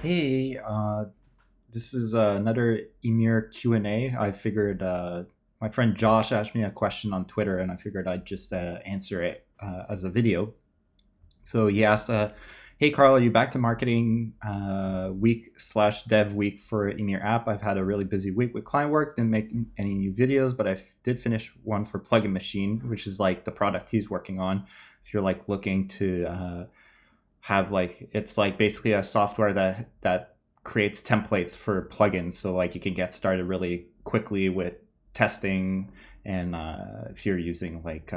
Hey, this is another Ymir Q&A. I figured my friend Josh asked me a question on Twitter, and I figured I'd just answer it as a video. So he asked, "Hey Carl, are you back to marketing week slash dev week for Ymir app? I've had a really busy week with client work, didn't make any new videos, but did finish one for Plugin Machine, which is like the product he's working on. If you're like looking to have like it's like basically a software that creates templates for plugins, so like you can get started really quickly with testing, and if you're using like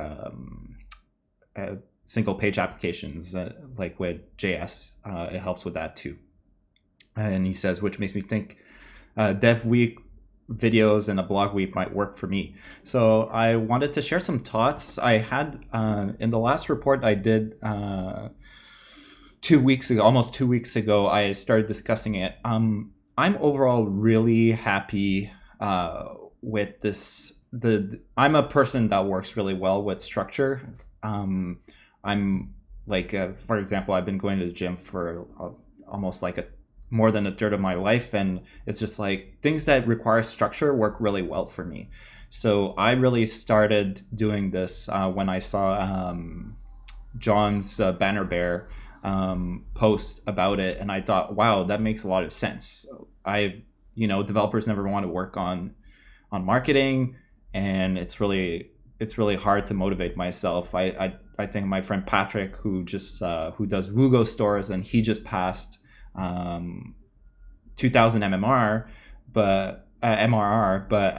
single page applications like with JS, it helps with that too. And he says, which makes me think dev week videos and a blog week might work for me. So I wanted to share some thoughts I had in the last report I did 2 weeks ago, almost 2 weeks ago. I started discussing it. I'm overall really happy with this. I'm a person that works really well with structure. I'm like, for example, I've been going to the gym for almost like a more than a third of my life, and it's just like things that require structure work really well for me. So I really started doing this when I saw John's Banner Bear post about it, and I thought, wow, that makes a lot of sense. Developers never want to work on marketing, and it's really hard to motivate myself. I think my friend Patrick, who does Wugo stores, and he just passed 2000 MMR, but MRR, but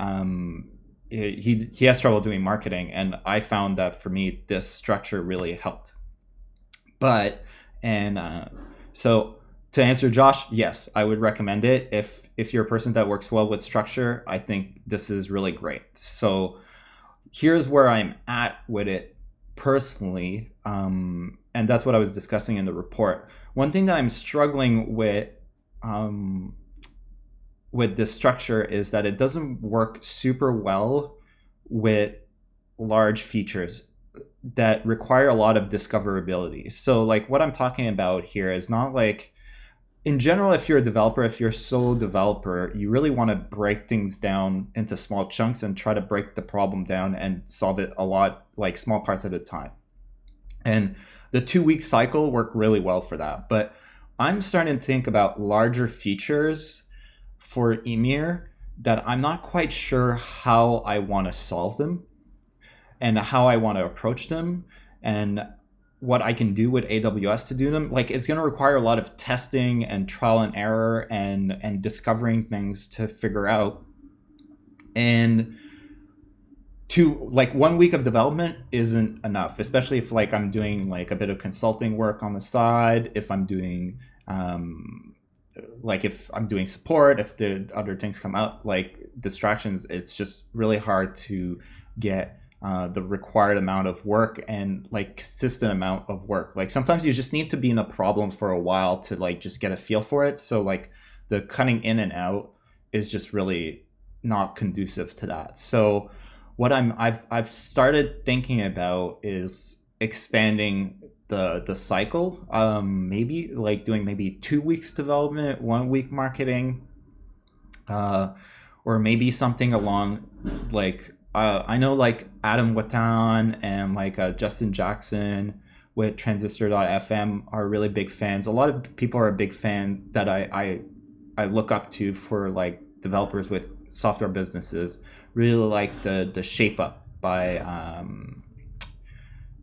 he has trouble doing marketing, and I found that for me this structure really helped. But and so to answer Josh, yes, I would recommend it. If you're a person that works well with structure, I think this is really great. So here's where I'm at with it personally, and that's what I was discussing in the report. One thing that I'm struggling um, with this structure is that it doesn't work super well with large features that require a lot of discoverability. So like what I'm talking about here is not like, in general, if you're a developer, if you're a solo developer, you really want to break things down into small chunks and try to break the problem down and solve it a lot, like small parts at a time. And the 2 week cycle worked really well for that. But I'm starting to think about larger features for Emir that I'm not quite sure how I want to solve them and how I want to approach them, and what I can do with AWS to do them. Like, it's going to require a lot of testing and trial and error and discovering things to figure out. And to like 1 week of development isn't enough, especially if like I'm doing like a bit of consulting work on the side, if I'm doing like if I'm doing support, if the other things come out like distractions, it's just really hard to get the required amount of work and like consistent amount of work. Like sometimes you just need to be in a problem for a while to like just get a feel for it. So like the cutting in and out is just really not conducive to that. So what I've started thinking about is expanding the cycle. Maybe like doing maybe 2 weeks development, 1 week marketing, uh, or maybe something along like I know like Adam Watan and like Justin Jackson with Transistor.fm are really big fans. A lot of people are a big fan that I look up to for like developers with software businesses. Really like the Shape Up by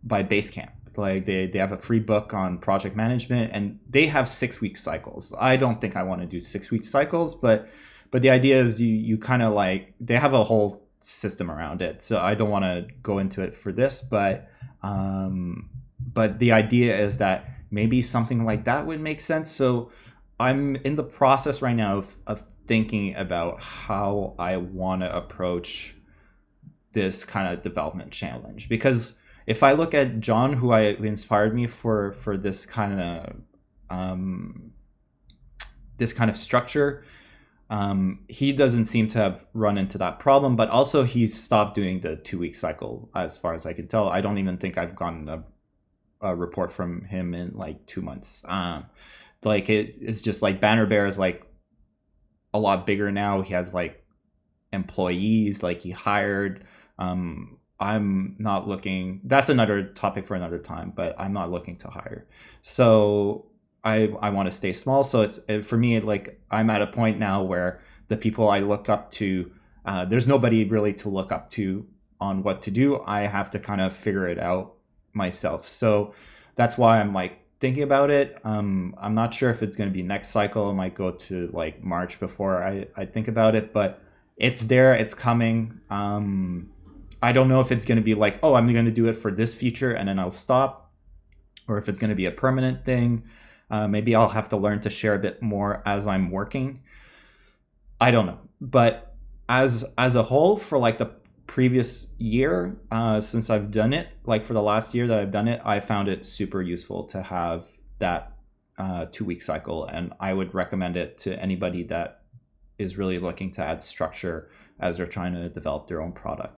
Basecamp. Like they have a free book on project management, and they have 6 week cycles. I don't think I want to do 6 week cycles, but the idea is you kind of like, they have a whole system around it. So I don't want to go into it for this, but the idea is that maybe something like that would make sense. So I'm in the process right now of thinking about how I want to approach this kind of development challenge, because if I look at John, who inspired me for um, this kind of structure, he doesn't seem to have run into that problem, but also he's stopped doing the 2 week cycle as far as I can tell. I don't even think I've gotten a report from him in like 2 months. Like it is just like Banner Bear is like a lot bigger now. He has like employees, like he hired. I'm not looking. That's another topic for another time. But I'm not looking to hire. So I want to stay small. So for me, like I'm at a point now where the people I look up to, there's nobody really to look up to on what to do. I have to kind of figure it out myself. So that's why I'm like thinking about it. I'm not sure if it's going to be next cycle. It might go to like March before I think about it, but it's there. It's coming. I don't know if it's going to be like, oh, I'm going to do it for this feature and then I'll stop, or if it's going to be a permanent thing. Maybe I'll have to learn to share a bit more as I'm working. I don't know, but as a whole, for like the previous year, since I've done it, like for the last year that I've done it, I found it super useful to have that 2 week cycle, and I would recommend it to anybody that is really looking to add structure as they're trying to develop their own product.